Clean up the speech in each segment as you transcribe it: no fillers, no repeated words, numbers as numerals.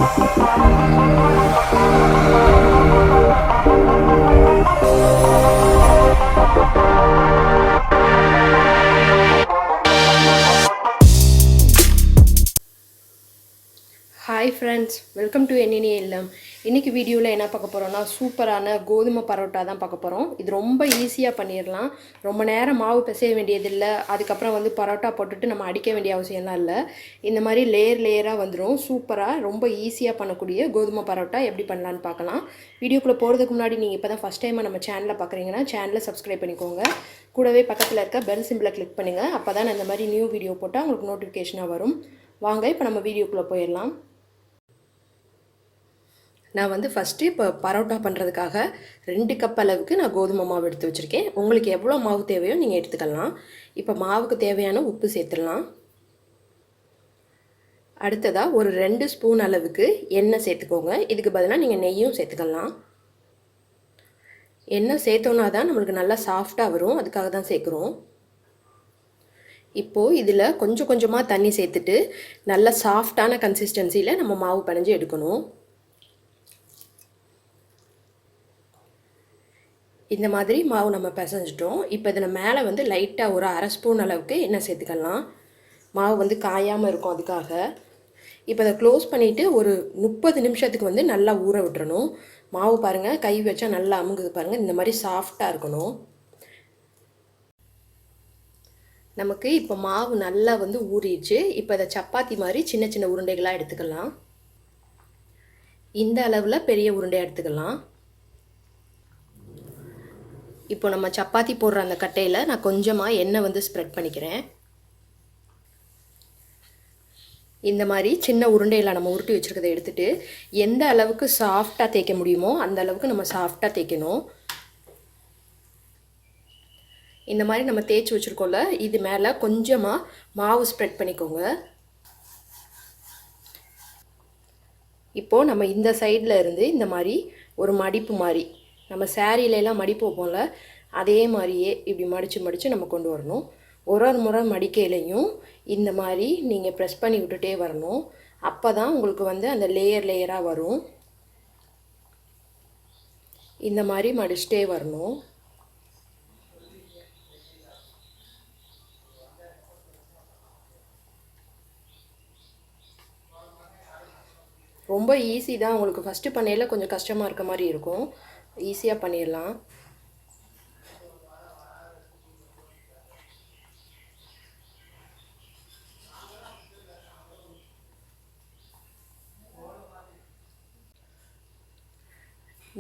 Hi friends, welcome to NNA இல்லம். இன்னைக்கு வீடியோவில் என்ன பார்க்க போகிறோம்னா சூப்பரான கோதுமை பரோட்டா தான் பார்க்க போகிறோம். இது ரொம்ப ஈஸியாக பண்ணிடலாம். ரொம்ப நேரம் மாவு பிசைய வேண்டியதில்லை. அதுக்கப்புறம் பரோட்டா போட்டுட்டு நம்ம அடிக்க வேண்டிய அவசியம்லாம் இல்லை. இந்த மாதிரி லேயராக வந்துடும். சூப்பராக ரொம்ப ஈஸியாக பண்ணக்கூடிய கோதுமை பரோட்டா எப்படி பண்ணலான்னு பார்க்கலாம். வீடியோக்குள்ளே போகிறதுக்கு முன்னாடி நீங்கள் இப்போ தான் ஃபஸ்ட் டைமாக நம்ம சேனலை பார்க்குறீங்கன்னா சேனலை சப்ஸ்கிரைப் பண்ணிக்கோங்க. கூடவே பக்கத்தில் இருக்க பெல் சிம்பிளை கிளிக் பண்ணுங்கள். அப்போ தான் இந்த மாதிரி நியூ வீடியோ போட்டால் உங்களுக்கு நோட்டிஃபிகேஷனாக வரும். வாங்க இப்போ நம்ம வீடியோக்குள்ளே போயிடலாம். நான் ஃபஸ்ட்டு இப்போ பரோட்டா பண்ணுறதுக்காக 2 கப் அளவுக்கு நான் கோதுமை மாவு எடுத்து வச்சுருக்கேன். உங்களுக்கு எவ்வளோ மாவு தேவையோ நீங்கள் எடுத்துக்கலாம். இப்போ மாவுக்கு தேவையான உப்பு சேர்த்துடலாம். அடுத்ததாக ஒரு 2 ஸ்பூன் அளவுக்கு எண்ணெய் சேர்த்துக்கோங்க. இதுக்கு பதிலாக நீங்கள் நெய்யும் சேர்த்துக்கலாம். எண்ணெய் சேர்த்தோன்னா தான் நம்மளுக்கு நல்லா சாஃப்டாக வரும். அதுக்காக தான் சேர்க்குறோம். இப்போது இதில் கொஞ்சம் கொஞ்சமாக தண்ணி சேர்த்துட்டு நல்லா சாஃப்டான கன்சிஸ்டன்சியில் நம்ம மாவு பிணைஞ்சு எடுக்கணும். இந்த மாதிரி மாவு நம்ம பிசைஞ்சிட்டோம். இப்போ இதில் மேலே லைட்டாக ஒரு அரை ஸ்பூன் அளவுக்கு எண்ணெய் சேர்த்துக்கலாம். மாவு காயாமல் இருக்கும், அதுக்காக. இப்போ அதை க்ளோஸ் பண்ணிவிட்டு ஒரு 30 நிமிஷத்துக்கு நல்லா ஊற விட்டுறணும். மாவு பாருங்கள், கை வச்சா நல்லா அமுங்குது பாருங்கள். இந்த மாதிரி சாஃப்டாக இருக்கணும். நமக்கு இப்போ மாவு நல்லா ஊறிடுச்சு. இப்போ அதை சப்பாத்தி மாதிரி சின்ன சின்ன உருண்டைகளாக எடுத்துக்கலாம். இந்த அளவில் பெரிய உருண்டையாக எடுத்துக்கலாம். இப்போ நம்ம சப்பாத்தி போடுற அந்த கட்டையில் நான் கொஞ்சமாக எண்ணெய் ஸ்ப்ரெட் பண்ணிக்கிறேன். இந்த மாதிரி சின்ன உருண்டையில் நம்ம உருட்டி வச்சுருக்கதை எடுத்துகிட்டு எந்த அளவுக்கு சாஃப்டாக தேய்க்க முடியுமோ அந்த அளவுக்கு நம்ம சாஃப்டாக தேய்க்கணும். இந்த மாதிரி நம்ம தேய்ச்சி வச்சுருக்கோம்ல, இது மேலே கொஞ்சமாக மாவு ஸ்ப்ரெட் பண்ணிக்கோங்க. இப்போது நம்ம இந்த சைடில் இருந்து இந்த மாதிரி ஒரு மடிப்பு மாதிரி, நம்ம சாரீலெலாம் மடிப்பு வைப்போம்ல, அதே மாதிரியே இப்படி மடித்து நம்ம கொண்டு வரணும். ஒரு முறை மடிக்கையிலையும் இந்த மாதிரி நீங்கள் ப்ரெஸ் பண்ணி விட்டுட்டே வரணும். அப்போ தான் உங்களுக்கு அந்த லேயராக வரும். இந்த மாதிரி மடிச்சிட்டே வரணும். ரொம்ப ஈஸி தான். உங்களுக்கு ஃபஸ்ட்டு பண்ணையில் கொஞ்சம் கஷ்டமாக இருக்க மாதிரி இருக்கும். ஈஸியாக பண்ணிடலாம்.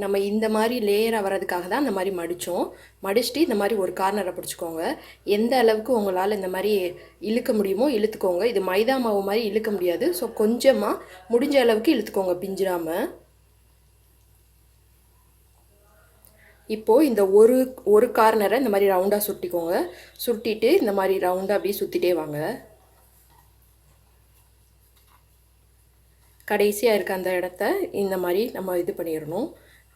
நம்ம இந்த மாதிரி லேயராக வர்றதுக்காக தான் அந்த மாதிரி மடிச்சுட்டு இந்த மாதிரி ஒரு கார்னரை பிடிச்சிக்கோங்க. எந்த அளவுக்கு உங்களால் இந்த மாதிரி இழுக்க முடியுமோ இழுத்துக்கோங்க. இது மைதா மாவு மாதிரி இழுக்க முடியாது. ஸோ கொஞ்சமாக முடிஞ்ச அளவுக்கு இழுத்துக்கோங்க, பிஞ்சிடாமல். இப்போது இந்த ஒரு கார்னரை இந்த மாதிரி ரவுண்டாக சுட்டிக்கோங்க. சுட்டிட்டு இந்த மாதிரி ரவுண்டாக அப்படியே சுற்றிட்டே வாங்க. கடைசியாக இருக்க அந்த இடத்த இந்த மாதிரி நம்ம இது பண்ணிடணும்.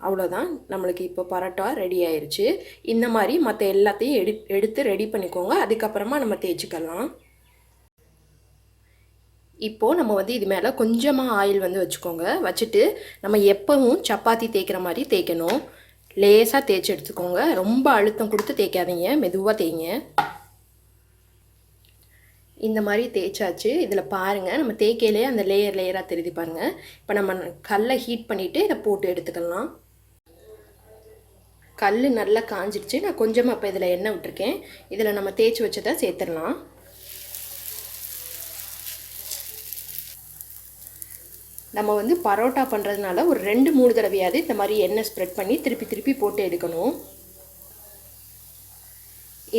அவ்வளோதான், நம்மளுக்கு இப்போ பரோட்டா ரெடி ஆயிடுச்சு. இந்த மாதிரி மற்ற எல்லாத்தையும் எடுத்து ரெடி பண்ணிக்கோங்க. அதுக்கப்புறமா நம்ம தேய்ச்சிக்கலாம். இப்போது நம்ம இது மேலே கொஞ்சமாக ஆயில் வச்சுக்கோங்க. வச்சுட்டு நம்ம எப்பவும் சப்பாத்தி தேய்க்கிற மாதிரி தேய்க்கணும். லேசாக தேய்ச்சி எடுத்துக்கோங்க. ரொம்ப அழுத்தம் கொடுத்து தேய்க்காதீங்க, மெதுவாக தேய்ங்க. இந்த மாதிரி தேய்ச்சாச்சு. இதில் பாருங்கள், நம்ம தேய்க்கையிலே அந்த லேயராக தெரியுது பாருங்கள். இப்போ நம்ம கல்லை ஹீட் பண்ணிவிட்டு இதை போட்டு எடுத்துக்கலாம். கல் நல்லா காஞ்சிடுச்சு. நான் கொஞ்சமாக இப்போ இதில் எண்ணெய் விட்டுருக்கேன். இதில் நம்ம தேய்ச்சி வச்சதை சேர்த்துடலாம். நம்ம பரோட்டா பண்ணுறதுனால ஒரு 2-3 தடவையாவது இந்த மாதிரி எண்ணெய் ஸ்ப்ரெட் பண்ணி திருப்பி போட்டு எடுக்கணும்.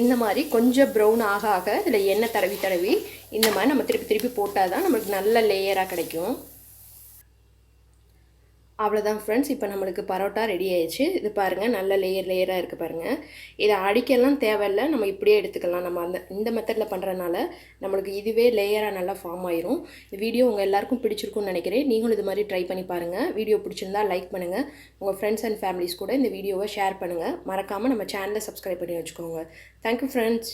இந்த மாதிரி கொஞ்சம் ப்ரௌன் ஆக இதில் எண்ணெய் தடவி இந்த மாதிரி நம்ம திருப்பி போட்டால் தான் நம்மளுக்கு நல்ல லேயராக கிடைக்கும். அவ்வளோதான் ஃப்ரெண்ட்ஸ், இப்போ நம்மளுக்கு பரோட்டா ரெடி ஆயிடுச்சு. இது பாருங்கள், நல்ல லேயராக இருக்குது பாருங்கள். இதை அடிக்கலாம் தேவையில்லை, நம்ம இப்படியே எடுத்துக்கலாம். நம்ம இந்த மெத்தடில் பண்ணுறதுனால நம்மளுக்கு இதுவே லேயராக நல்லா ஃபார்ம் ஆயிரும். இந்த வீடியோ உங்கள் எல்லாருக்கும் பிடிச்சிருக்குன்னு நினைக்கிறேன். நீங்களும் இது மாதிரி ட்ரை பண்ணி பாருங்கள். வீடியோ பிடிச்சிருந்தா லைக் பண்ணுங்கள். உங்கள் ஃப்ரெண்ட்ஸ் அண்ட் ஃபேமிலிஸ் கூட இந்த வீடியோவை ஷேர் பண்ணுங்கள். மறக்காமல் நம்ம சேனலை சப்ஸ்கிரைப் பண்ணி வச்சுக்கோங்க. Thank you friends.